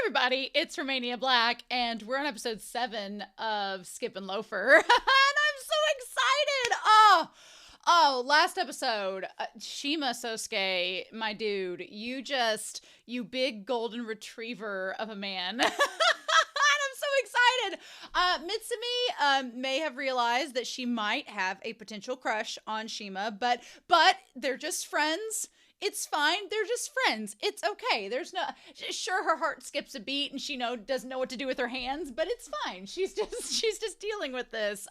everybody, it's Romania Black, and we're on episode 7 of Skip and Loafer, and I'm so excited! Last episode, Shima Sousuke, my dude, you big golden retriever of a man. I'm so excited. Mitsumi may have realized that she might have a potential crush on Shima, but they're just friends. It's fine. They're just friends. It's okay. There's no, sure, her heart skips a beat and she doesn't know what to do with her hands, but it's fine. She's just dealing with this.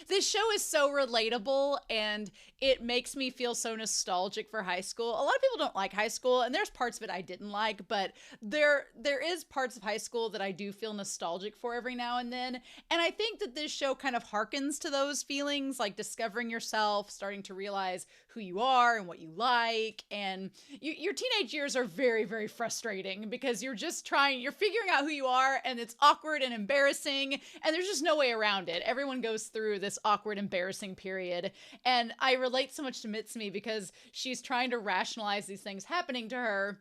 This show is so relatable and it makes me feel so nostalgic for high school. A lot of people don't like high school, and there's parts of it I didn't like, but there is parts of high school that I do feel nostalgic for every now and then. And I think that this show kind of harkens to those feelings, like discovering yourself, starting to realize who you are and what you like. And your teenage years are very, very frustrating because you're figuring out who you are, and it's awkward and embarrassing, and there's just no way around it. Everyone goes through this awkward, embarrassing period. And I relate so much to Mitsumi because she's trying to rationalize these things happening to her.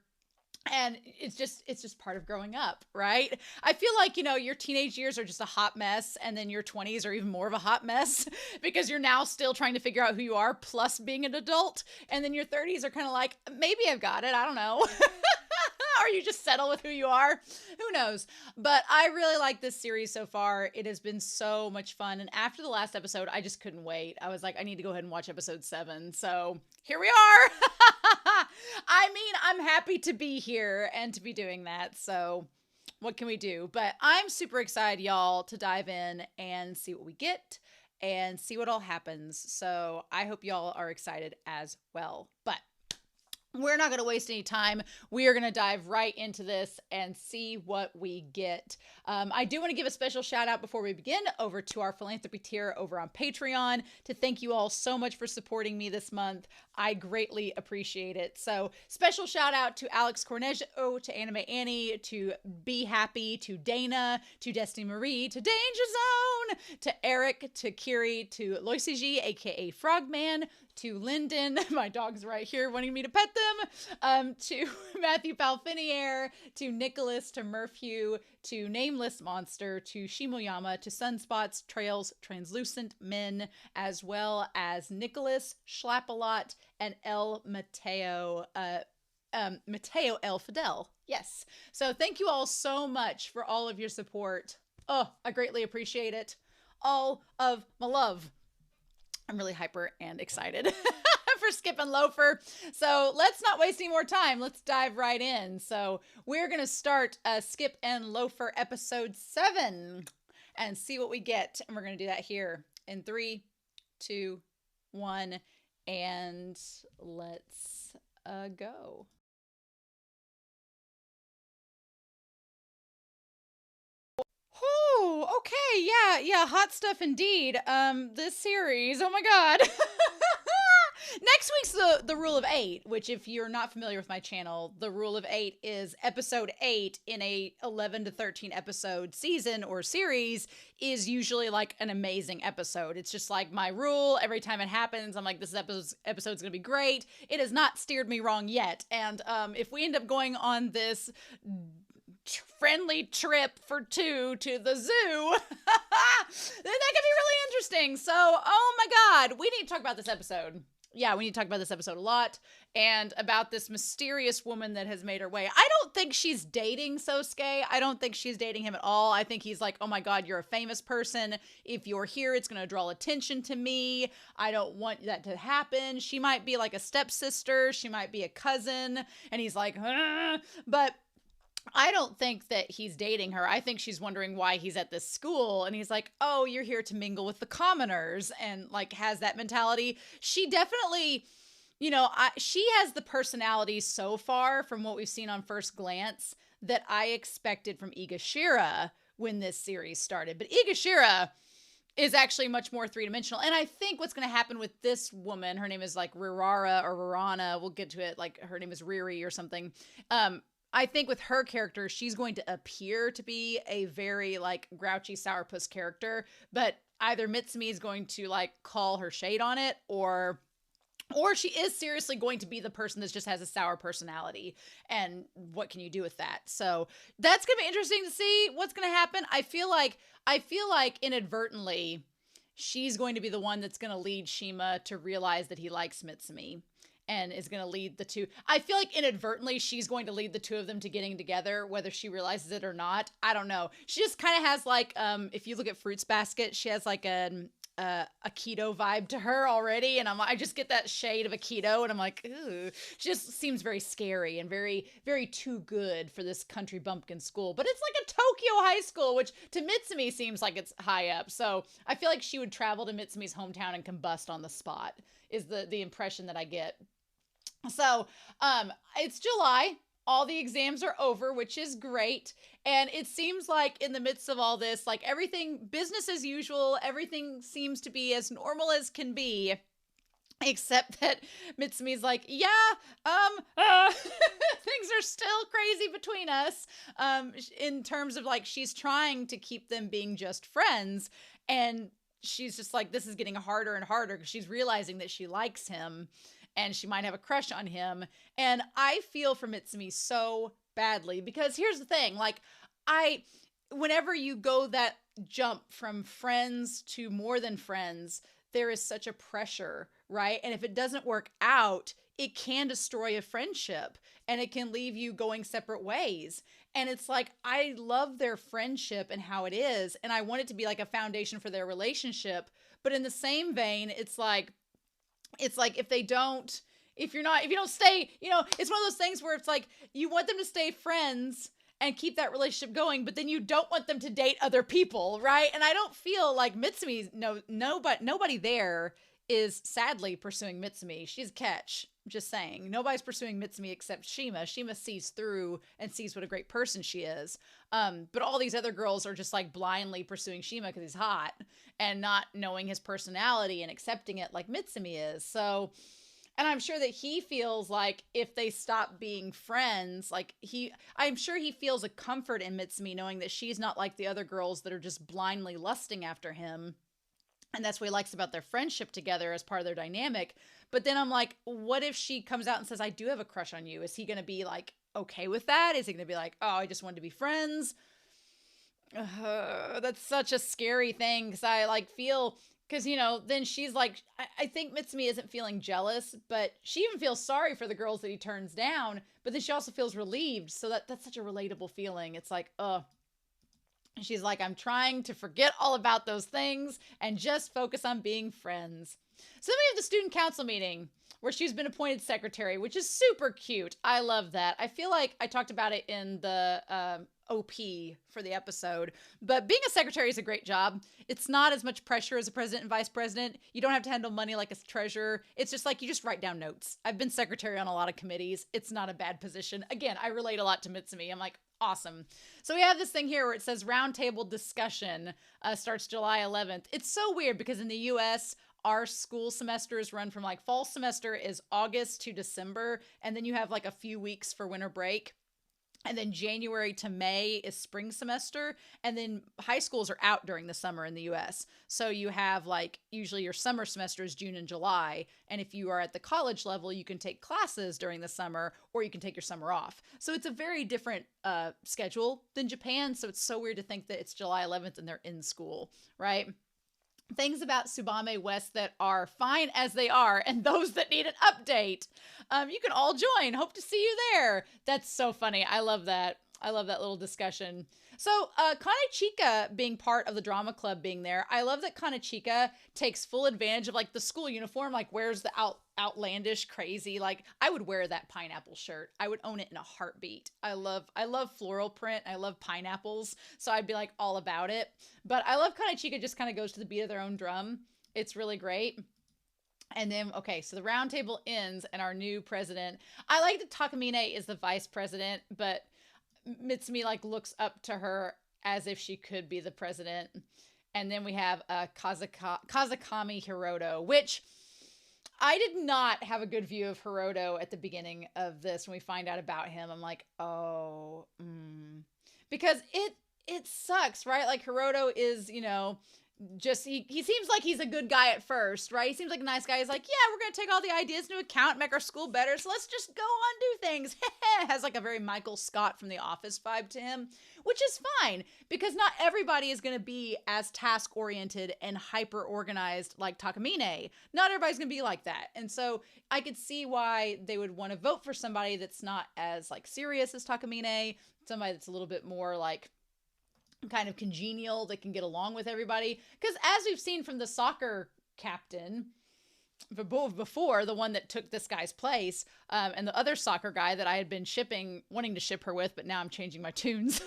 And it's just part of growing up, right? I feel like, your teenage years are just a hot mess, and then your 20s are even more of a hot mess because you're now still trying to figure out who you are plus being an adult. And then your 30s are kind of like, maybe I've got it. I don't know. Or you just settle with who you are. Who knows? But I really like this series so far. It has been so much fun. And after the last episode, I just couldn't wait. I was like, I need to go ahead and watch episode 7. So here we are. I mean, I'm happy to be here and to be doing that. So what can we do? But I'm super excited, y'all, to dive in and see what we get and see what all happens. So I hope y'all are excited as well. But we're not going to waste any time. We are going to dive right into this and see what we get. I do want to give a special shout out before we begin over to our philanthropy tier over on Patreon to thank you all so much for supporting me this month. I greatly appreciate it. So special shout out to Alex Cornejo, to Anime Annie, to Be Happy, to Dana, to Destiny Marie, to Danger Zone, to Eric, to Kiri, to Loisiji, aka Frogman, to Lyndon, my dog's right here wanting me to pet them, to Matthew Palfiniere, to Nicholas, to Murphew, to Nameless Monster, to Shimoyama, to Sunspots, Trails, Translucent Men, as well as Nicholas, Schlappalot, and El Mateo, Mateo El Fidel. Yes. So thank you all so much for all of your support. Oh, I greatly appreciate it. All of my love. I'm really hyper and excited for Skip and Loafer. So let's not waste any more time. Let's dive right in. So we're going to start Skip and Loafer episode 7 and see what we get. And we're going to do that here in 3, 2, 1, and let's go. Oh, okay. Yeah. Hot stuff indeed. This series. Oh my God. Next week's the rule of 8, which if you're not familiar with my channel, the rule of 8 is episode 8 in a 11 to 13 episode season or series is usually like an amazing episode. It's just like my rule. Every time it happens, I'm like, this episode's going to be great. It has not steered me wrong yet. And if we end up going on this friendly trip for 2 to the zoo, then that could be really interesting. So, oh my God, we need to talk about this episode. Yeah, we need to talk about this episode a lot and about this mysterious woman that has made her way. I don't think she's dating Sousuke. I don't think she's dating him at all. I think he's like, oh my God, you're a famous person. If you're here, it's going to draw attention to me. I don't want that to happen. She might be like a stepsister. She might be a cousin. And he's like, but I don't think that he's dating her. I think she's wondering why he's at this school. And he's like, oh, you're here to mingle with the commoners, and like has that mentality. She definitely, she has the personality so far from what we've seen on first glance that I expected from Igashira when this series started. But Igashira is actually much more three-dimensional. And I think what's going to happen with this woman, her name is like Rirara or Rirana. We'll get to it. Like her name is Riri or something. I think with her character, she's going to appear to be a very like grouchy sourpuss character, but either Mitsumi is going to like call her shade on it, or Or she is seriously going to be the person that just has a sour personality. And what can you do with that? So that's going to be interesting to see what's going to happen. I feel like inadvertently she's going to be the one that's going to lead Shima to realize that he likes Mitsumi and is going to lead the two. I feel like inadvertently she's going to lead the two of them to getting together, whether she realizes it or not. I don't know. She just kind of has like, if you look at Fruits Basket, she has like a keto vibe to her already, and I just get that shade of a keto, and I'm like, ooh, she just seems very scary and very, very too good for this country bumpkin school. But it's like a Tokyo high school, which to Mitsumi seems like it's high up. So I feel like she would travel to Mitsumi's hometown and combust on the spot. Is the impression that I get. So, it's July. All the exams are over, which is great. And it seems like in the midst of all this, like everything business as usual, everything seems to be as normal as can be. Except that Mitsumi's like, yeah, things are still crazy between us. In terms of like, she's trying to keep them being just friends. And she's just like, this is getting harder and harder because she's realizing that she likes him and she might have a crush on him. And I feel for Mitsumi so badly because here's the thing, like whenever you go that jump from friends to more than friends, there is such a pressure, right? And if it doesn't work out, it can destroy a friendship and it can leave you going separate ways. And it's like, I love their friendship and how it is. And I want it to be like a foundation for their relationship. But in the same vein, it's like if you don't stay, it's one of those things where it's like you want them to stay friends and keep that relationship going, but then you don't want them to date other people, right? And I don't feel like Mitsumi's nobody there is sadly pursuing Mitsumi. She's a catch. I'm just saying. Nobody's pursuing Mitsumi except Shima. Shima sees through and sees what a great person she is. But all these other girls are just like blindly pursuing Shima because he's hot and not knowing his personality and accepting it like Mitsumi is. So, and I'm sure that he feels like if they stop being friends, I'm sure he feels a comfort in Mitsumi knowing that she's not like the other girls that are just blindly lusting after him. And that's what he likes about their friendship together as part of their dynamic. But then I'm like, what if she comes out and says, I do have a crush on you? Is he going to be like, okay with that? Is he going to be like, oh, I just wanted to be friends? That's such a scary thing because I like feel, because, then she's like, I think Mitsumi isn't feeling jealous, but she even feels sorry for the girls that he turns down. But then she also feels relieved. So that's such a relatable feeling. It's like, she's like, I'm trying to forget all about those things and just focus on being friends. So then we have the student council meeting where she's been appointed secretary, which is super cute. I love that. I feel like I talked about it in the OP for the episode, but being a secretary is a great job. It's not as much pressure as a president and vice president. You don't have to handle money like a treasurer. It's just like you just write down notes. I've been secretary on a lot of committees. It's not a bad position. Again, I relate a lot to Mitsumi. I'm like, awesome. So we have this thing here where it says roundtable discussion starts July 11th. It's so weird because in the US, our school semesters run from like fall semester is August to December. And then you have like a few weeks for winter break. And then January to May is spring semester. And then high schools are out during the summer in the US. So you have like usually your summer semester is June and July. And if you are at the college level, you can take classes during the summer or you can take your summer off. So it's a very different schedule than Japan. So it's so weird to think that it's July 11th and they're in school, right? Things about Tsubame West that are fine as they are and those that need an update. You can all join. Hope to see you there. That's so funny. I love that. I love that little discussion. So Kanichika being part of the drama club being there. I love that Kanichika takes full advantage of like the school uniform, like wears the outlandish crazy. Like I would wear that pineapple shirt. I would own it in a heartbeat. I love floral print. I love pineapples. So I'd be like all about it. But I love Kanichika just kind of goes to the beat of their own drum. It's really great. And then, okay, so the round table ends and our new president, I like that Takamine is the vice president, but Mitsumi like looks up to her as if she could be the president. And then we have Kazakami Hiroto, which I did not have a good view of Hiroto at the beginning of this. When we find out about him, I'm like, because it sucks, right? Like Hiroto is, just he seems like he's a good guy at first, right? He seems like a nice guy. He's like, yeah, we're gonna take all the ideas into account, make our school better, so let's just go on do things. Has like a very Michael Scott from The Office vibe to him, which is fine because not everybody is gonna be as task oriented and hyper organized like Takamine. Not everybody's gonna be like that, and so I could see why they would want to vote for somebody that's not as like serious as Takamine, somebody that's a little bit more like kind of congenial, that can get along with everybody. Because as we've seen from the soccer captain before, the one that took this guy's place, and the other soccer guy that I had been wanting to ship her with, but now I'm changing my tunes.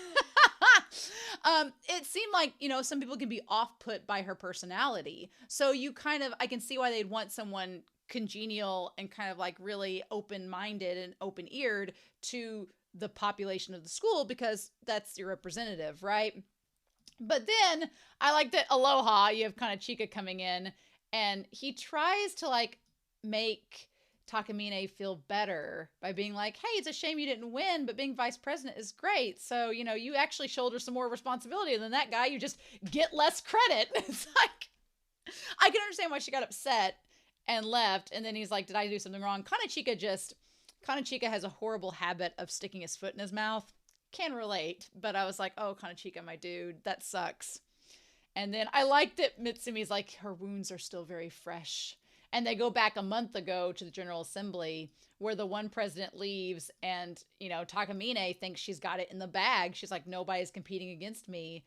It seemed like, some people can be off-put by her personality. So I can see why they'd want someone congenial and kind of like really open-minded and open-eared to the population of the school, because that's your representative, right? But then I like that Aloha, you have Kanichika coming in, and he tries to like make Takamine feel better by being like, hey, it's a shame you didn't win, but being vice president is great. So, you actually shoulder some more responsibility than that guy. You just get less credit. It's like, I can understand why she got upset and left. And then he's like, did I do something wrong? Kanichika has a horrible habit of sticking his foot in his mouth. Can relate, but I was like, oh, Kanichika, my dude, that sucks. And then I liked that Mitsumi's like, her wounds are still very fresh. And they go back a month ago to the General Assembly where the one president leaves and, Takamine thinks she's got it in the bag. She's like, nobody's competing against me.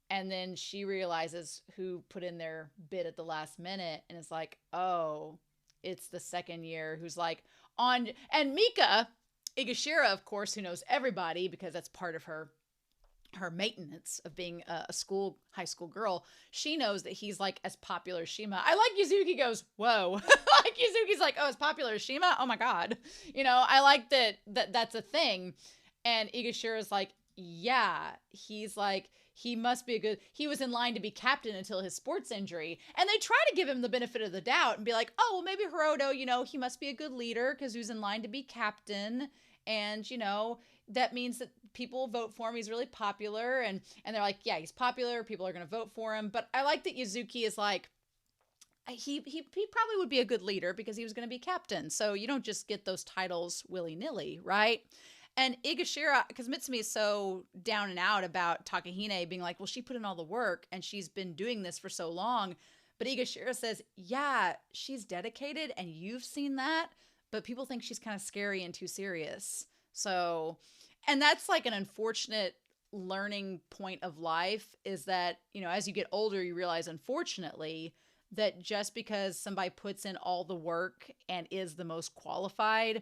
And then she realizes who put in their bid at the last minute and is like, oh, it's the second year who's like, and Mika Igashira, of course, who knows everybody because that's part of her maintenance of being a high school girl. She knows that he's like as popular as Shima. I like Yuzuki goes, whoa. Like Yuzuki's like, oh, as popular as Shima? Oh my God. I like that's a thing. And Igashira's like, yeah, he's like, he must be he was in line to be captain until his sports injury. And they try to give him the benefit of the doubt and be like, oh, well, maybe Hiroto, he must be a good leader because he was in line to be captain. And, that means that people vote for him. He's really popular. And they're like, yeah, he's popular. People are going to vote for him. But I like that Yuzuki is like, he probably would be a good leader because he was going to be captain. So you don't just get those titles willy-nilly, right? And Igashira, because Mitsumi is so down and out about Takahine being like, well, she put in all the work and she's been doing this for so long. But Igashira says, yeah, she's dedicated and you've seen that, but people think she's kind of scary and too serious. So, and that's like an unfortunate learning point of life is that, as you get older, you realize, unfortunately, that just because somebody puts in all the work and is the most qualified,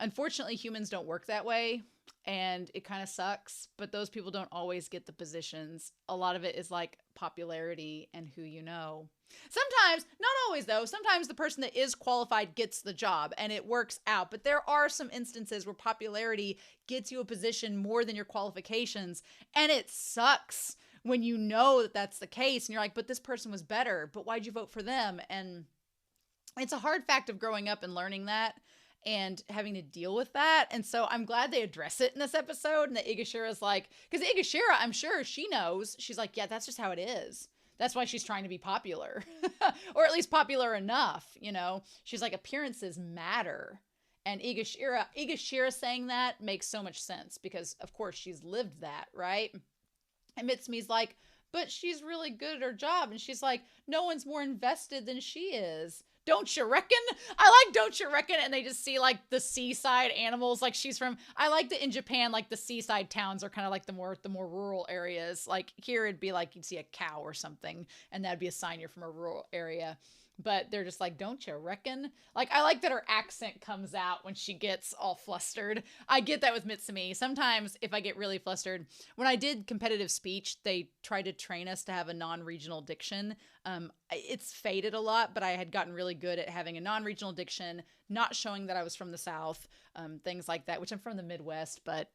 unfortunately, humans don't work that way, and it kind of sucks, but those people don't always get the positions. A lot of it is like popularity and who you know. Sometimes, not always though, sometimes the person that is qualified gets the job and it works out, but there are some instances where popularity gets you a position more than your qualifications, and it sucks when you know that that's the case and you're like, but this person was better, but why'd you vote for them? And it's a hard fact of growing up and learning that and having to deal with that. And so I'm glad they address it in this episode, and that Igashira's like, because Igashira, I'm sure she knows, she's like, yeah, that's just how it is. That's why she's trying to be popular, or at least popular enough, She's like, appearances matter. And Igashira saying that makes so much sense because, of course, she's lived that, right? And Mitsumi's like, but she's really good at her job. And she's like, no one's more invested than she is. Don't you reckon? I like don't you reckon? And they just see like the seaside animals. Like I like that in Japan, like the seaside towns are kind of like the more rural areas. Like here it'd be like you'd see a cow or something and that'd be a sign you're from a rural area. But they're just like, don't you reckon? Like, I like that her accent comes out when she gets all flustered. I get that with Mitsumi. Sometimes if I get really flustered, when I did competitive speech, they tried to train us to have a non-regional diction. It's faded a lot, but I had gotten really good at having a non-regional diction, not showing that I was from the South, things like that, which I'm from the Midwest, but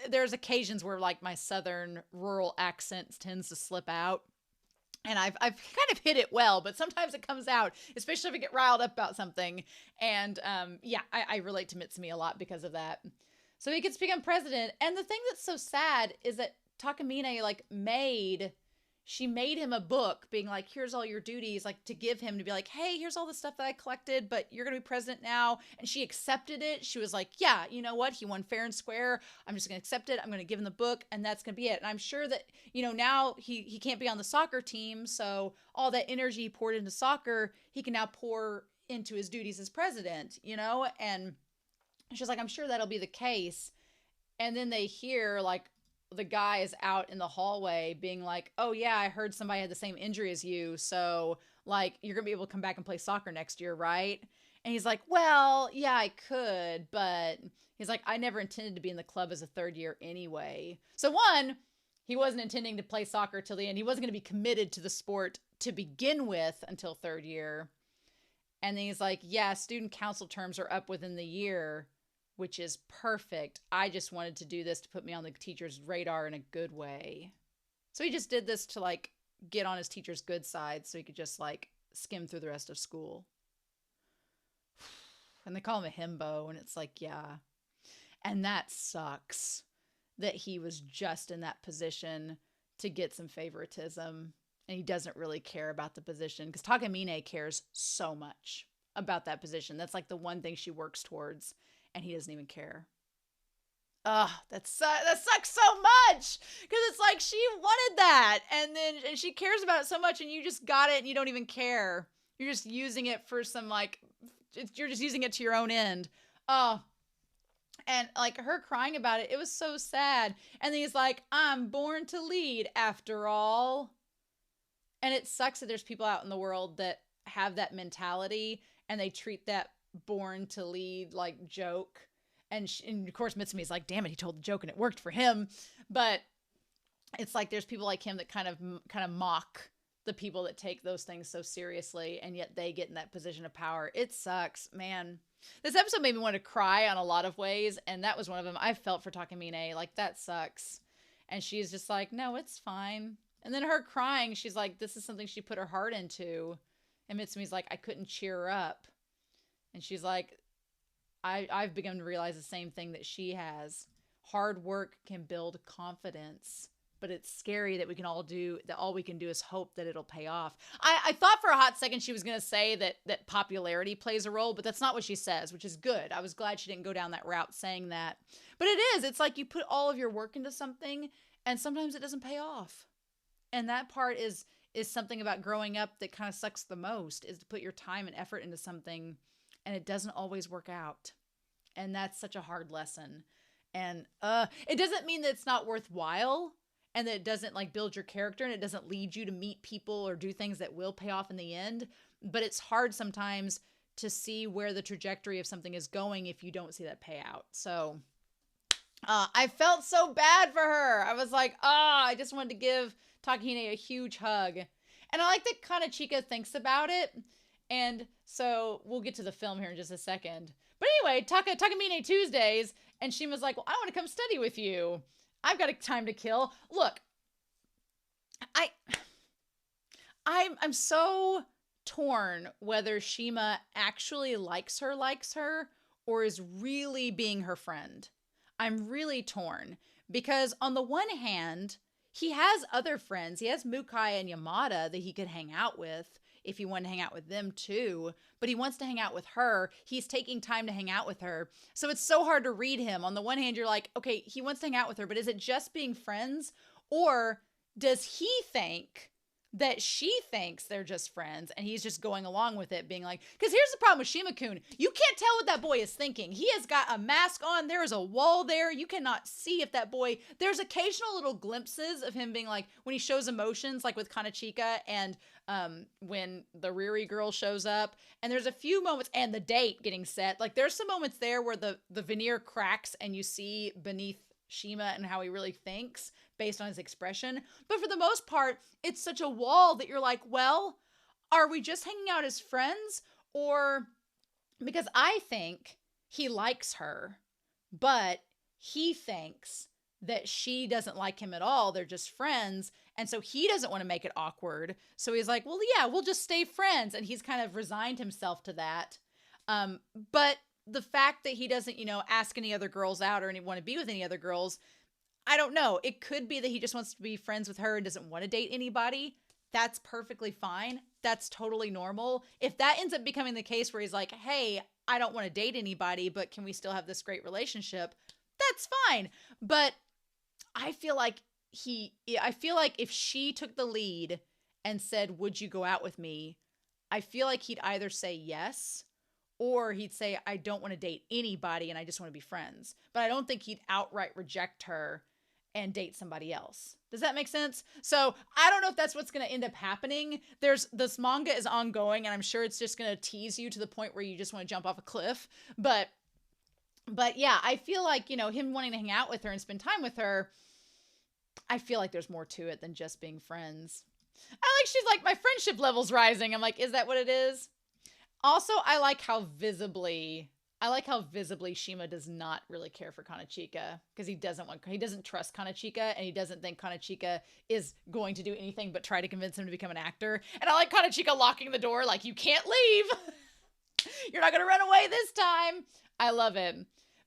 there's occasions where like my Southern rural accent tends to slip out. And I've kind of hit it well, but sometimes it comes out, especially if I get riled up about something. And I relate to Mitsumi a lot because of that. So he gets to become president. And the thing that's so sad is that Takamine like made she made him a book being like, here's all your duties, like to give him to be like, hey, here's all the stuff that I collected, but you're going to be president now. And she accepted it. She was like, yeah, you know what? He won fair and square. I'm just going to accept it. I'm going to give him the book and that's going to be it. And I'm sure that, now he can't be on the soccer team. So all that energy he poured into soccer, he can now pour into his duties as president, and she's like, I'm sure that'll be the case. And then they hear like, the guy is out in the hallway being like, oh yeah, I heard somebody had the same injury as you. So like, you're going to be able to come back and play soccer next year, right? And he's like, well, yeah, I could, but he's like, I never intended to be in the club as a third year anyway. So one, he wasn't intending to play soccer till the end. He wasn't going to be committed to the sport to begin with until third year. And then he's like, yeah, student council terms are up within the year, which is perfect. I just wanted to do this to put me on the teacher's radar in a good way. So he just did this to like get on his teacher's good side so he could just like skim through the rest of school. And they call him a himbo, and it's like, yeah. And that sucks that he was just in that position to get some favoritism, and he doesn't really care about the position because Takamine cares so much about that position. That's like the one thing she works towards. And he doesn't even care. Ugh, that sucks so much. Because it's like, she wanted that. And she cares about it so much. And you just got it and you don't even care. You're just using it for some you're just using it to your own end. Oh. And like her crying about it, it was so sad. And then he's like, I'm born to lead after all. And it sucks that there's people out in the world that have that mentality. And they treat that born to lead like joke, and of course Mitsumi's like, damn it, he told the joke and it worked for him. But it's like there's people like him that kind of mock the people that take those things so seriously, and yet they get in that position of power. It sucks, man. This episode made me want to cry on a lot of ways, and that was one of them. I felt for Takamine, like, that sucks. And she's just like, no, it's fine. And then her crying, she's like, this is something she put her heart into. And Mitsumi's like, I couldn't cheer her up. And she's like, I've begun to realize the same thing that she has. Hard work can build confidence, but it's scary that all we can do is hope that it'll pay off. I thought for a hot second she was going to say that popularity plays a role, but that's not what she says, which is good. I was glad she didn't go down that route saying that. But it is. It's like you put all of your work into something, and sometimes it doesn't pay off. And that part is something about growing up that kind of sucks the most, is to put your time and effort into something and it doesn't always work out. And that's such a hard lesson. And it doesn't mean that it's not worthwhile and that it doesn't like build your character and it doesn't lead you to meet people or do things that will pay off in the end. But it's hard sometimes to see where the trajectory of something is going if you don't see that payout. So I felt so bad for her. I was like, I just wanted to give Takahine a huge hug. And I like that Kanichika thinks about it. And so we'll get to the film here in just a second. But anyway, Takamine Tuesdays, and Shima's like, well, I want to come study with you. I've got a time to kill. Look, I'm so torn whether Shima actually likes her or is really being her friend. I'm really torn because on the one hand, he has other friends. He has Mukai and Yamada that he could hang out with if he wanted to hang out with them too, but he wants to hang out with her. He's taking time to hang out with her. So it's so hard to read him. On the one hand, you're like, okay, he wants to hang out with her, but is it just being friends? Or does he think that she thinks they're just friends and he's just going along with it, being like, because here's the problem with Shima-kun. You can't tell what that boy is thinking. He has got a mask on. There is a wall there. You cannot see if that boy, there's occasional little glimpses of him being like, when he shows emotions, like with Kanichika and when the Riri girl shows up, and there's a few moments, and the date getting set, like there's some moments there where the veneer cracks and you see beneath Shima and how he really thinks based on his expression. But for the most part, it's such a wall that you're like, well, are we just hanging out as friends? Or because I think he likes her, but he thinks that she doesn't like him at all. They're just friends. And so he doesn't want to make it awkward. So he's like, well, yeah, we'll just stay friends. And he's kind of resigned himself to that. But the fact that he doesn't, ask any other girls out or want to be with any other girls, I don't know. It could be that he just wants to be friends with her and doesn't want to date anybody. That's perfectly fine. That's totally normal. If that ends up becoming the case where he's like, hey, I don't want to date anybody, but can we still have this great relationship? That's fine. But I feel like if she took the lead and said, would you go out with me? I feel like he'd either say yes, or he'd say, I don't want to date anybody and I just want to be friends. But I don't think he'd outright reject her and date somebody else. Does that make sense? So I don't know if that's what's going to end up happening. This manga is ongoing, and I'm sure it's just going to tease you to the point where you just want to jump off a cliff. But yeah, I feel like, him wanting to hang out with her and spend time with her, I feel like there's more to it than just being friends. She's like, my friendship level's rising. I'm like, is that what it is? Also, I like how visibly Shima does not really care for Kanichika, because he doesn't trust Kanichika, and he doesn't think Kanichika is going to do anything but try to convince him to become an actor. And I like Kanichika locking the door, like, you can't leave. You're not going to run away this time. I love it.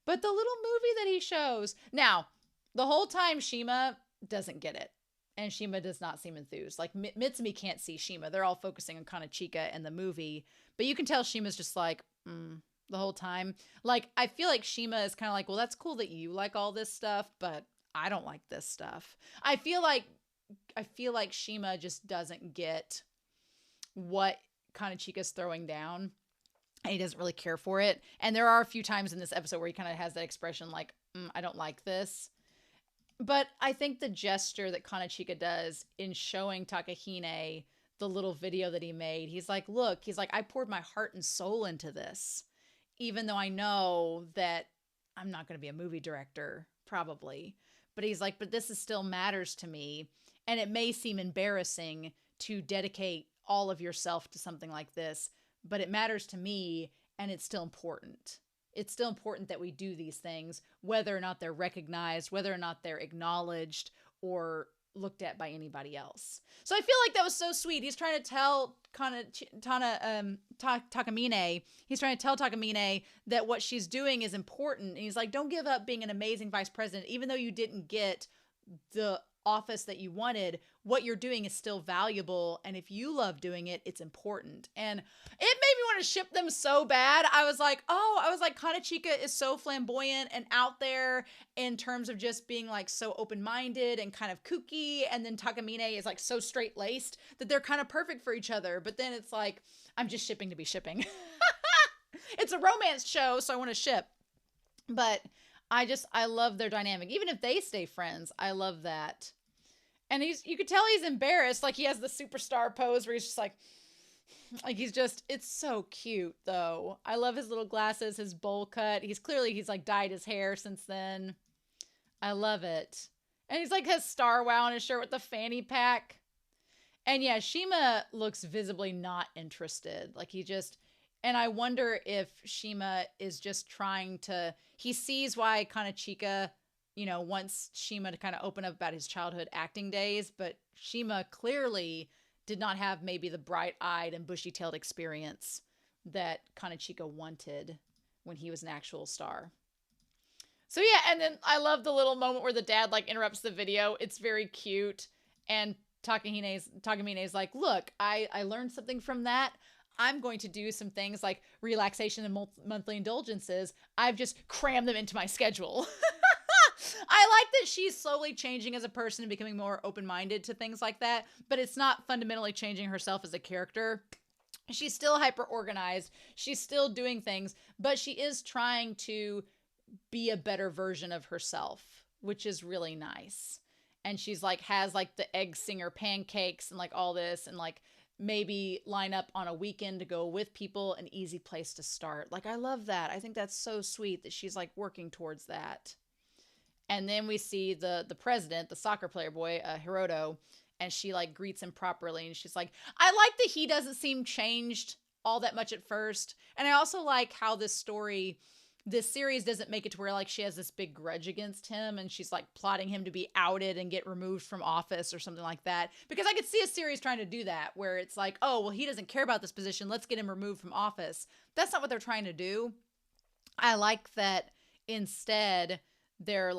But the little movie that he shows. Now, the whole time Shima doesn't get it. And Shima does not seem enthused. Like, Mitsumi can't see Shima. They're all focusing on Kanichika and the movie. But you can tell Shima's just like, the whole time. Like, I feel like Shima is kind of like, well, that's cool that you like all this stuff, but I don't like this stuff. I feel like Shima just doesn't get what Kanichika's throwing down, and he doesn't really care for it. And there are a few times in this episode where he kind of has that expression like, I don't like this. But I think the gesture that Kanichika does in showing Takahine the little video that he made, he's like, look, I poured my heart and soul into this, even though I know that I'm not going to be a movie director, probably. But he's like, but this still matters to me. And it may seem embarrassing to dedicate all of yourself to something like this, but it matters to me, and it's still important. It's still important that we do these things, whether or not they're recognized, whether or not they're acknowledged or looked at by anybody else. So I feel like that was so sweet. He's trying to tell Takamine, he's trying to tell Takamine that what she's doing is important. And he's like, don't give up being an amazing vice president. Even though you didn't get the office that you wanted, what you're doing is still valuable. And if you love doing it, it's important. And it made me want to ship them so bad. I was like, Kanichika is so flamboyant and out there in terms of just being like so open-minded and kind of kooky. And then Takamine is like so straight-laced that they're kind of perfect for each other. But then it's like, I'm just shipping to be shipping. It's a romance show, so I want to ship. But I love their dynamic. Even if they stay friends, I love that. And you could tell he's embarrassed. Like, he has the superstar pose where he's just like it's so cute though. I love his little glasses, his bowl cut. He's like dyed his hair since then. I love it. And he's like has Star Wow on his shirt with the fanny pack. And yeah, Shima looks visibly not interested. And I wonder if Shima is just he sees why Kanichika, wants Shima to kind of open up about his childhood acting days, but Shima clearly did not have maybe the bright-eyed and bushy-tailed experience that Kanichika wanted when he was an actual star. So yeah, and then I love the little moment where the dad interrupts the video. It's very cute. And Takamine's like, look, I learned something from that. I'm going to do some things like relaxation and monthly indulgences. I've just crammed them into my schedule. I like that she's slowly changing as a person and becoming more open-minded to things like that, but it's not fundamentally changing herself as a character. She's still hyper-organized. She's still doing things, but she is trying to be a better version of herself, which is really nice. And she's has the egg singer pancakes and all this, and maybe line up on a weekend to go with people, an easy place to start. I love that. I think that's so sweet that she's working towards that. And then we see the president, the soccer player boy, Hiroto, and she greets him properly. And she's like, I like that he doesn't seem changed all that much at first. And I also like how this series doesn't make it to where she has this big grudge against him and she's plotting him to be outed and get removed from office or something like that. Because I could see a series trying to do that where it's oh, well, he doesn't care about this position. Let's get him removed from office. That's not what they're trying to do. I like that instead they're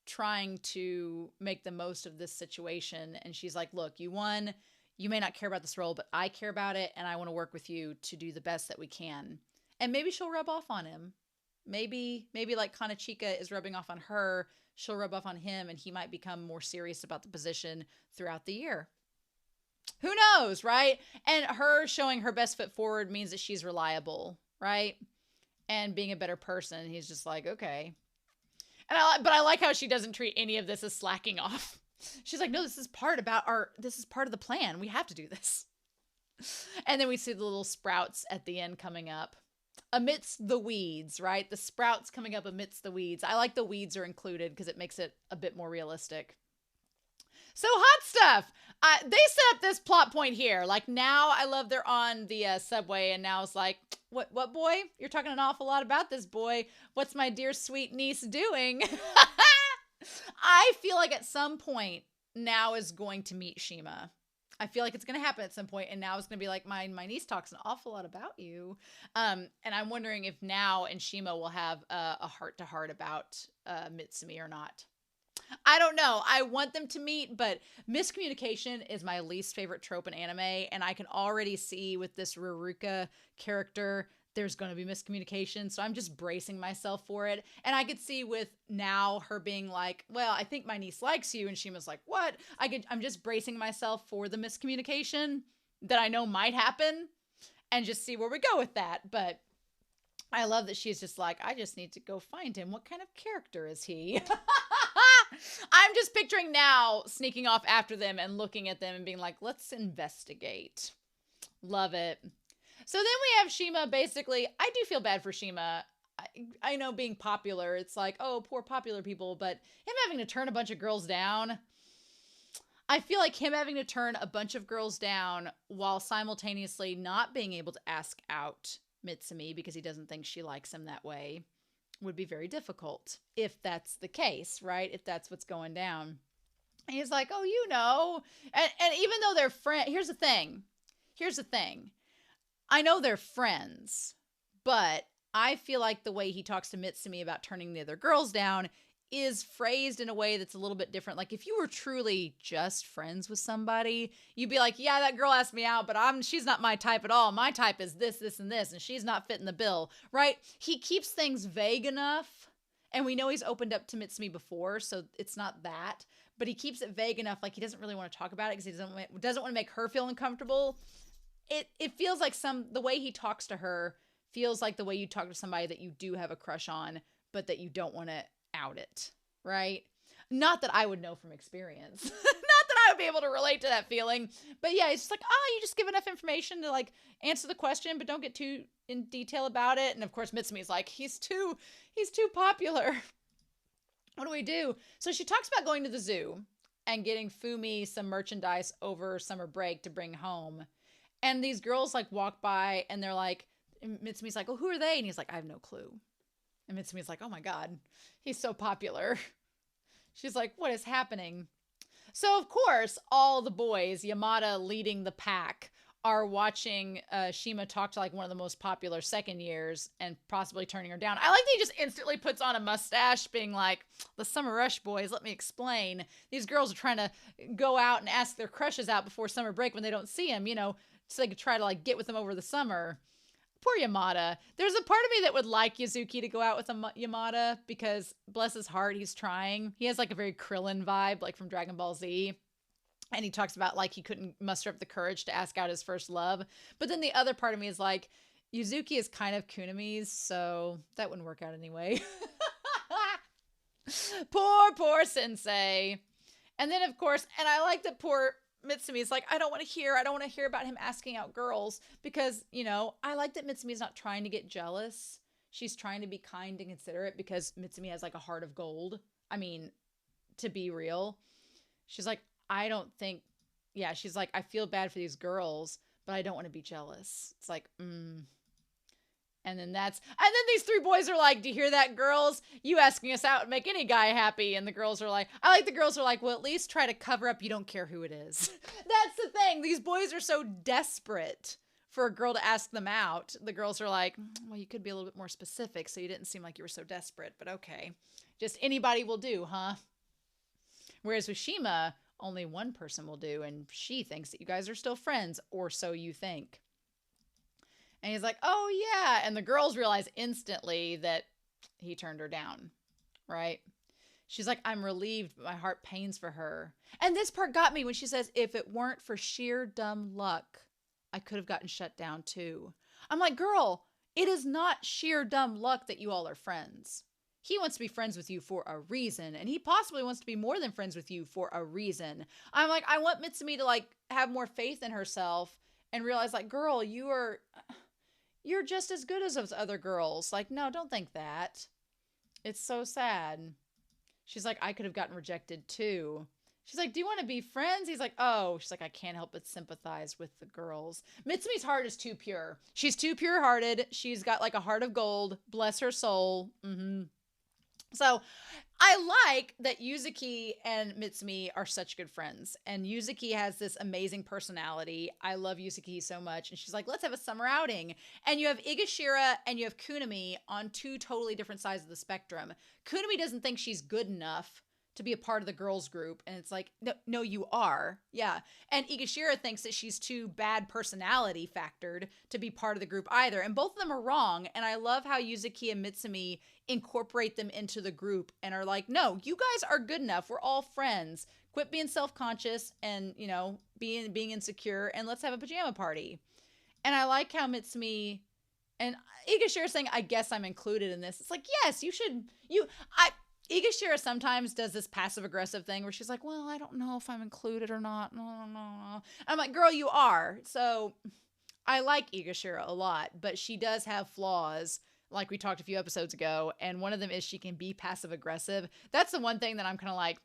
trying to make the most of this situation. And she's like, look, you won. You may not care about this role, but I care about it. And I want to work with you to do the best that we can. And maybe she'll rub off on him. Maybe like Kanichika is rubbing off on her, she'll rub off on him, and he might become more serious about the position throughout the year. Who knows, right? And her showing her best foot forward means that she's reliable, right? And being a better person. He's just like, okay. But I like how she doesn't treat any of this as slacking off. She's like, no, this is part of the plan. We have to do this. And then we see the little sprouts at the end coming up. Amidst the weeds, right? The sprouts coming up amidst the weeds. I like the weeds are included because it makes it a bit more realistic. So hot stuff. They set up this plot point here. Like now I love they're on the subway and now it's like, what boy? You're talking an awful lot about this boy. What's my dear sweet niece doing? I feel like at some point now is going to meet Shima. I feel like it's going to happen at some point, and now it's going to be like, my niece talks an awful lot about you. And I'm wondering if now and Shima will have a heart-to-heart about Mitsumi or not. I don't know. I want them to meet, but miscommunication is my least favorite trope in anime, and I can already see with this Ruruka character there's going to be miscommunication, so I'm just bracing myself for it. And I could see with now her being like, well, I think my niece likes you, and Shima's like, what? I'm just bracing myself for the miscommunication that I know might happen and just see where we go with that. But I love that she's just like, I just need to go find him. What kind of character is he? I'm just picturing now sneaking off after them and looking at them and being like, let's investigate. Love it. So then we have Shima. Basically, I do feel bad for Shima. I know being popular, it's like, oh, poor popular people, but him having to turn a bunch of girls down, I feel like him having to turn a bunch of girls down while simultaneously not being able to ask out Mitsumi because he doesn't think she likes him that way would be very difficult if that's the case, right? If that's what's going down. And he's like, oh, you know, and even though they're friends, here's the thing. I know they're friends, but I feel like the way he talks to Mitsumi about turning the other girls down is phrased in a way that's a little bit different. Like if you were truly just friends with somebody, you'd be like, yeah, that girl asked me out, but she's not my type at all. My type is this, this, and this, and she's not fitting the bill, right? He keeps things vague enough, and we know he's opened up to Mitsumi before, so it's not that, but he keeps it vague enough, like he doesn't really want to talk about it because he doesn't want to make her feel uncomfortable. It feels like the way he talks to her feels like the way you talk to somebody that you do have a crush on, but that you don't want to out it, right? Not that I would know from experience. Not that I would be able to relate to that feeling. But yeah, it's just like, oh, you just give enough information to like answer the question, but don't get too in detail about it. And of course, Mitsumi's like, he's too popular. What do we do? So she talks about going to the zoo and getting Fumi some merchandise over summer break to bring home. And these girls like walk by and they're like, Mitsumi's like, well, who are they? And he's like, I have no clue. And Mitsumi's like, oh my God, he's so popular. She's like, what is happening? So of course, all the boys, Yamada leading the pack, are watching Shima talk to like one of the most popular second years and possibly turning her down. I like that he just instantly puts on a mustache being like, the summer rush boys, let me explain. These girls are trying to go out and ask their crushes out before summer break when they don't see him, you know, so they could try to like get with them over the summer. Poor Yamada. There's a part of me that would like Yuzuki to go out with Yamada because bless his heart, he's trying. He has like a very Krillin vibe, like from Dragon Ball Z. And he talks about like he couldn't muster up the courage to ask out his first love. But then the other part of me is like, Yuzuki is kind of Kunami's, so that wouldn't work out anyway. Poor sensei. And then of course, and I like that poor Mitsumi's like, I don't want to hear about him asking out girls because, you know, I like that Mitsumi's not trying to get jealous. She's trying to be kind and considerate because Mitsumi has like a heart of gold. I mean, to be real, she's like, she's like, I feel bad for these girls, but I don't want to be jealous. It's like, And then these three boys are like, do you hear that, girls? You asking us out would make any guy happy. And the girls are like, I like the girls are like, well, at least try to cover up. You don't care who it is. That's the thing. These boys are so desperate for a girl to ask them out. The girls are like, well, you could be a little bit more specific. So you didn't seem like you were so desperate, but okay. Just anybody will do, huh? Whereas with Shima, only one person will do, and she thinks that you guys are still friends, or so you think. And he's like, oh yeah. And the girls realize instantly that he turned her down, right? She's like, I'm relieved, but my heart pains for her. And this part got me when she says, if it weren't for sheer dumb luck, I could have gotten shut down too. I'm like, girl, it is not sheer dumb luck that you all are friends. He wants to be friends with you for a reason, and he possibly wants to be more than friends with you for a reason. I'm like, I want Mitsumi to like have more faith in herself and realize like, girl, you're just as good as those other girls. Like, no, don't think that. It's so sad. She's like, I could have gotten rejected too. She's like, do you want to be friends? He's like, oh. She's like, I can't help but sympathize with the girls. Mitsumi's heart is too pure. She's too pure-hearted. She's got like a heart of gold. Bless her soul. So I like that Yuzuki and Mitsumi are such good friends. And Yuzuki has this amazing personality. I love Yuzuki so much. And she's like, let's have a summer outing. And you have Igashira and you have Kunimi on two totally different sides of the spectrum. Kunimi doesn't think she's good enough to be a part of the girls group. And it's like, no, you are. Yeah. And Igashira thinks that she's too bad personality factored to be part of the group either. And both of them are wrong. And I love how Yuzuki and Mitsumi incorporate them into the group and are like, no, you guys are good enough. We're all friends. Quit being self-conscious and, you know, being insecure, and let's have a pajama party. And I like how Mitsumi and Igashira saying, I guess I'm included in this. It's like, yes, you should. Igashira sometimes does this passive-aggressive thing where she's like, well, I don't know if I'm included or not. No. I'm like, girl, you are. So I like Igashira a lot, but she does have flaws, like we talked a few episodes ago, and one of them is she can be passive-aggressive. That's the one thing that I'm kind of like,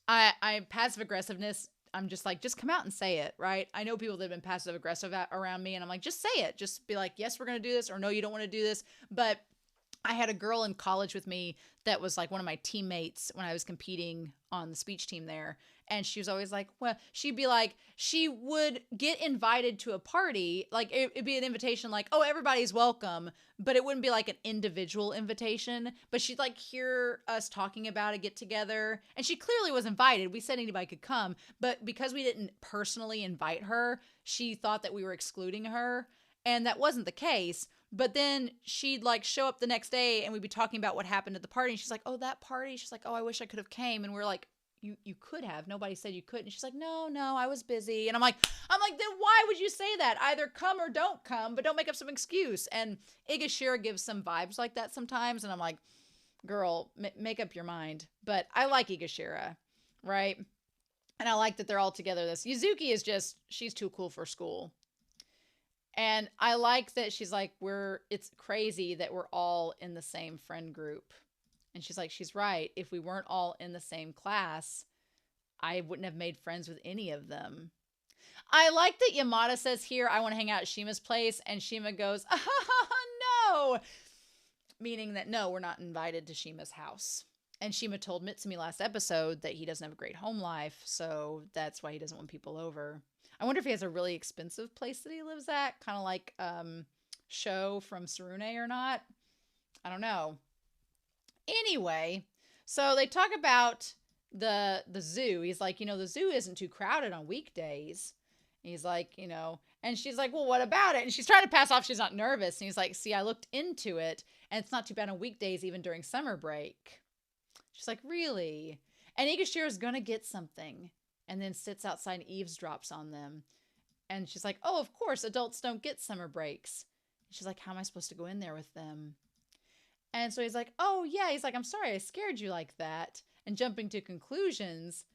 I passive-aggressiveness, I'm just like, just come out and say it, right? I know people that have been passive-aggressive around me, and I'm like, just say it. Just be like, yes, we're going to do this, or no, you don't want to do this. But I had a girl in college with me that was like one of my teammates when I was competing on the speech team there. And she was always like, well, she'd be like, she would get invited to a party. Like it'd be an invitation like, oh, everybody's welcome. But it wouldn't be like an individual invitation. But she'd like hear us talking about a get together. And she clearly was invited. We said anybody could come. But because we didn't personally invite her, she thought that we were excluding her. And that wasn't the case. But then she'd like show up the next day and we'd be talking about what happened at the party. And she's like, oh, that party. She's like, oh, I wish I could have came. And we're like, you could have. Nobody said you couldn't. And she's like, no, I was busy. And I'm like, then why would you say that? Either come or don't come, but don't make up some excuse. And Igashira gives some vibes like that sometimes. And I'm like, girl, make up your mind. But I like Igashira, right? And I like that they're all together. This Yuzuki is just, she's too cool for school. And I like that she's like, it's crazy that we're all in the same friend group. And she's like, she's right. If we weren't all in the same class, I wouldn't have made friends with any of them. I like that Yamada says here, I want to hang out at Shima's place. And Shima goes, no. Meaning that, no, we're not invited to Shima's house. And Shima told Mitsumi last episode that he doesn't have a great home life. So that's why he doesn't want people over. I wonder if he has a really expensive place that he lives at. Kind of like Sho from Sarune or not. I don't know. Anyway, so they talk about the zoo. He's like, the zoo isn't too crowded on weekdays. He's like, and she's like, well, what about it? And she's trying to pass off she's not nervous. And he's like, see, I looked into it and it's not too bad on weekdays, even during summer break. She's like, really? And Igashira's gonna get something and then sits outside and eavesdrops on them. And she's like, oh, of course, adults don't get summer breaks. And she's like, how am I supposed to go in there with them? And so he's like, oh, yeah. He's like, I'm sorry, I scared you like that. And jumping to conclusions.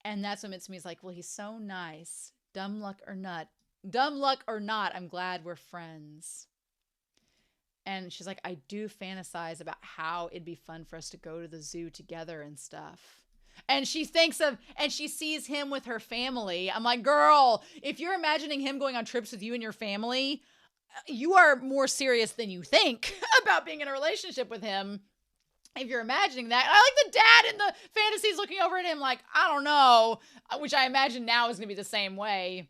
And that's when Mitsumi's like, well, he's so nice. Dumb luck or not, I'm glad we're friends. And she's like, I do fantasize about how it'd be fun for us to go to the zoo together and stuff. And she sees him with her family. I'm like, girl, if you're imagining him going on trips with you and your family, you are more serious than you think about being in a relationship with him. If you're imagining that. I like the dad in the fantasies looking over at him like, I don't know, which I imagine now is going to be the same way.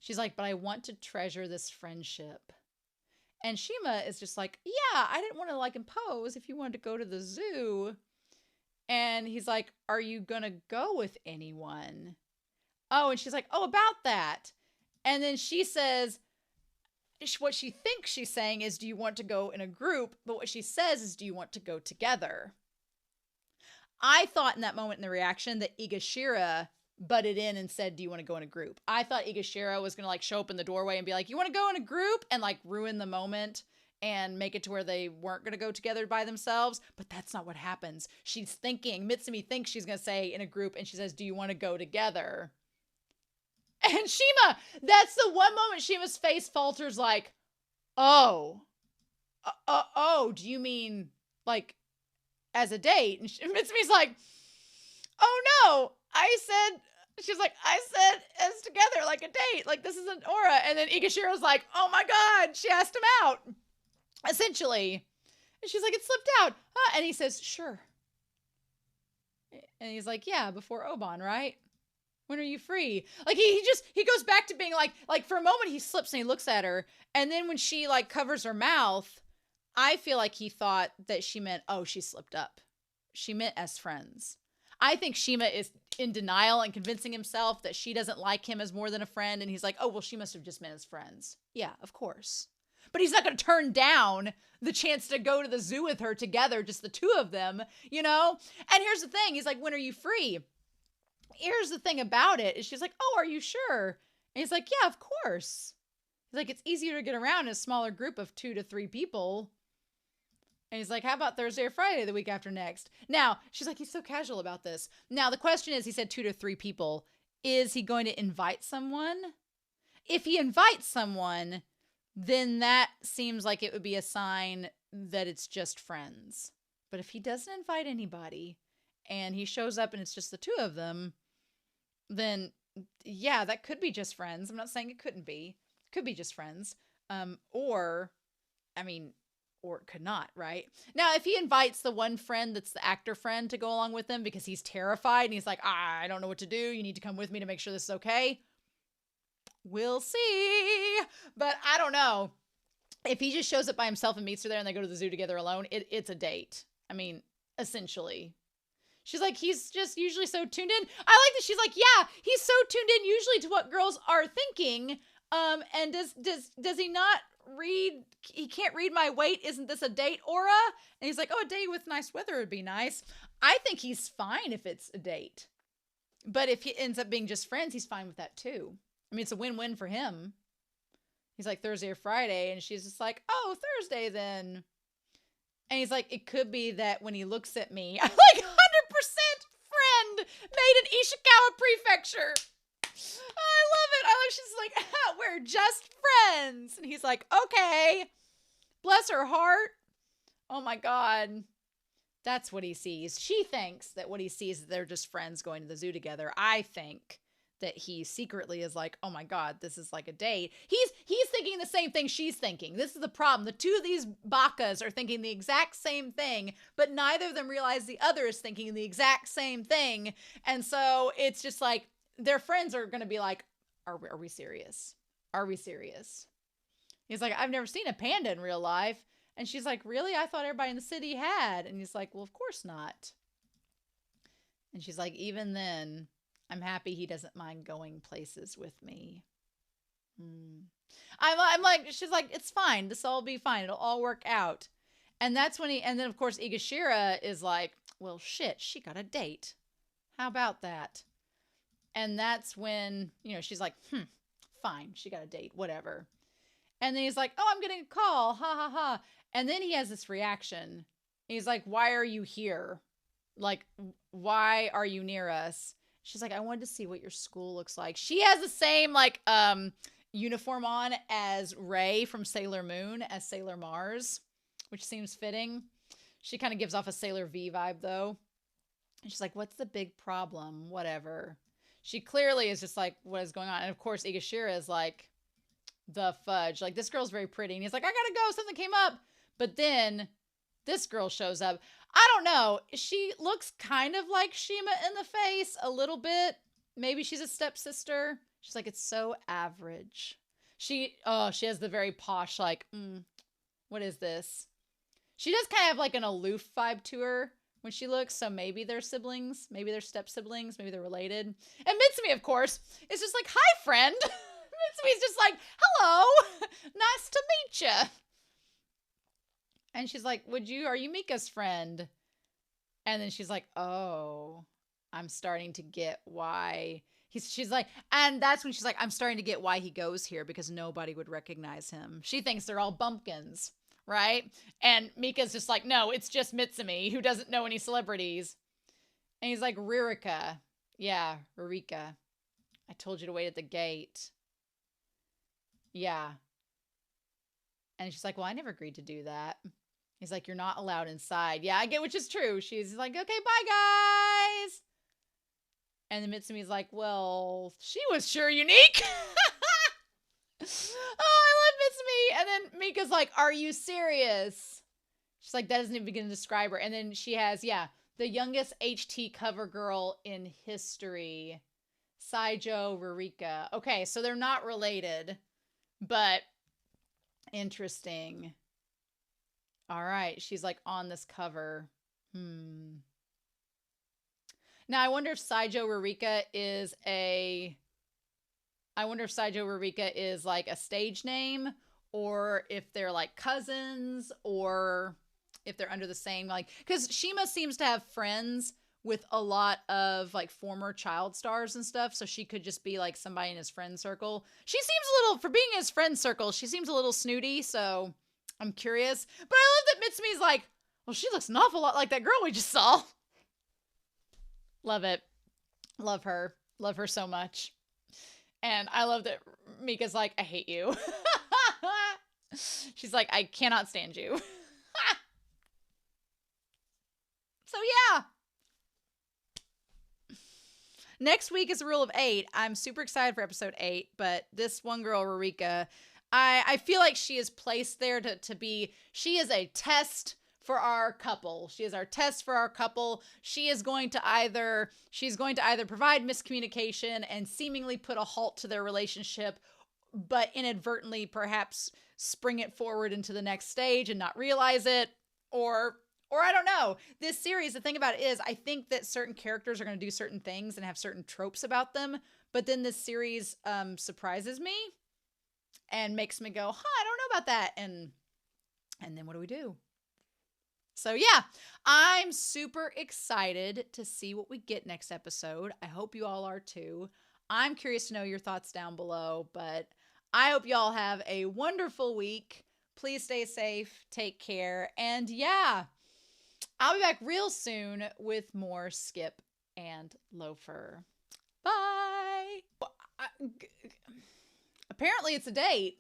She's like, but I want to treasure this friendship. And Shima is just like, yeah, I didn't want to like impose if you wanted to go to the zoo. And he's like, are you gonna go with anyone? Oh, and she's like, oh, about that. And then she says, what she thinks she's saying is, do you want to go in a group? But what she says is, do you want to go together? I thought in that moment in the reaction that Igashira butted in and said, do you want to go in a group? I thought Igashira was going to like show up in the doorway and be like, you want to go in a group? And like ruin the moment and make it to where they weren't going to go together by themselves. But that's not what happens. She's thinking, Mitsumi thinks she's going to say in a group, and she says, do you want to go together? And Shima, that's the one moment Shima's face falters like, oh, do you mean like as a date? And Mitsumi's like, oh no, she's like, I said as together, like a date, like this is an aura. And then Igashiro's like, oh my God, she asked him out, essentially. And she's like, it slipped out. Huh? And he says, sure. And he's like, yeah, before Oban, right? When are you free? Like he goes back to being like for a moment he slips and he looks at her. And then when she like covers her mouth, I feel like he thought that she meant, oh, she slipped up. She meant as friends. I think Shima is in denial and convincing himself that she doesn't like him as more than a friend. And he's like, oh, well, she must have just meant as friends. Yeah, of course. But he's not going to turn down the chance to go to the zoo with her together, just the two of them, you know? And here's the thing. He's like, when are you free? Here's the thing about it. Is she's like, oh, are you sure? And he's like, yeah, of course. He's like, it's easier to get around in a smaller group of 2 to 3 people. And he's like, how about Thursday or Friday the week after next? Now, she's like, he's so casual about this. Now, the question is, he said 2 to 3 people. Is he going to invite someone? If he invites someone, then that seems like it would be a sign that it's just friends. But if he doesn't invite anybody and he shows up and it's just the 2 of them, then yeah, that could be just friends. I'm not saying it couldn't be. It could be just friends. Or it could not, right? Now, if he invites the one friend that's the actor friend to go along with him because he's terrified and he's like, I don't know what to do. You need to come with me to make sure this is okay. We'll see. But I don't know. If he just shows up by himself and meets her there and they go to the zoo together alone, it's a date. I mean, essentially. She's like, he's just usually so tuned in. I like that she's like, yeah, he's so tuned in usually to what girls are thinking. And does he not read? He can't read my weight. Isn't this a date aura? And he's like, oh, a date with nice weather would be nice. I think he's fine if it's a date. But if he ends up being just friends, he's fine with that too. I mean, it's a win-win for him. He's like, Thursday or Friday. And she's just like, oh, Thursday then. And he's like, it could be that when he looks at me, I'm like 100% friend made in Ishikawa Prefecture. I love it. She's like, we're just friends. And he's like, okay. Bless her heart. Oh my God. That's what he sees. She thinks that what he sees is they're just friends going to the zoo together. I think that he secretly is like, oh my God, this is like a date. He's thinking the same thing she's thinking. This is the problem. The 2 of these bakas are thinking the exact same thing, but neither of them realize the other is thinking the exact same thing. And so it's just like, their friends are going to be like, are we serious? Are we serious? He's like, I've never seen a panda in real life. And she's like, really? I thought everybody in the city had. And he's like, well, of course not. And she's like, even then, I'm happy he doesn't mind going places with me. I'm like, she's like, it's fine. This will all be fine. It'll all work out. And that's when and then of course Igashira is like, well, shit, she got a date. How about that? And that's when, she's like, fine. She got a date, whatever. And then he's like, oh, I'm getting a call. Ha ha ha. And then he has this reaction. He's like, why are you here? Like, why are you near us? She's like, I wanted to see what your school looks like. She has the same uniform on as Ray from Sailor Moon as Sailor Mars, which seems fitting. She kind of gives off a Sailor V vibe though. And she's like, what's the big problem? Whatever. She clearly is just like, what is going on? And of course, Igashira is like, the fudge. Like, this girl's very pretty. And he's like, I gotta go. Something came up. But then this girl shows up. I don't know. She looks kind of like Shima in the face a little bit. Maybe she's a stepsister. She's like, it's so average. She has the very posh, like, what is this? She does kind of have like an aloof vibe to her, when she looks. So maybe they're siblings. Maybe they're step siblings. Maybe they're related. And Mitsumi, of course, is just like, hi, friend. Mitsumi's just like, hello. Nice to meet you. And she's like, are you Mika's friend? And then she's like, oh, I'm starting to get why. She's like, and that's when she's like, I'm starting to get why he goes here, because nobody would recognize him. She thinks they're all bumpkins, right? And Mika's just like, no, it's just Mitsumi, who doesn't know any celebrities. And he's like, Ririka. Yeah, Ririka. I told you to wait at the gate. Yeah. And she's like, well, I never agreed to do that. He's like, you're not allowed inside. Yeah, I get, which is true. She's like, okay, bye, guys. And then Mitsumi's like, well, she was sure unique. Oh, I love Mitsumi. And then Mika's like, are you serious? She's like, that doesn't even begin to describe her. And then she has, yeah, the youngest HT cover girl in history, Saijo Ririka. Okay, so they're not related, but interesting. All right, she's like on this cover. Now, I wonder if Saijo Ririka is like a stage name, or if they're like cousins, or if they're under the same, like, because Shima seems to have friends with a lot of like former child stars and stuff, so she could just be like somebody in his friend circle. She seems a little, for being in his friend circle, she seems a little snooty, so I'm curious. But I love that Mitsumi's like, well, she looks an awful lot like that girl we just saw. Love it. Love her. Love her so much. And I love that Mika's like, I hate you. She's like, I cannot stand you. So yeah. Next week is a rule of 8. I'm super excited for episode 8, but this one girl, Ririka, I feel like she is placed there to be, she is a test for our couple. She is our test for our couple. She's going to either provide miscommunication and seemingly put a halt to their relationship, but inadvertently perhaps spring it forward into the next stage and not realize it, or I don't know. This series, the thing about it is, I think that certain characters are going to do certain things and have certain tropes about them, but then this series surprises me and makes me go, I don't know about that, and then what do we do? So yeah, I'm super excited to see what we get next episode. I hope you all are too. I'm curious to know your thoughts down below, but I hope you all have a wonderful week. Please stay safe, take care, and yeah, I'll be back real soon with more Skip and Loafer. Bye! Apparently it's a date.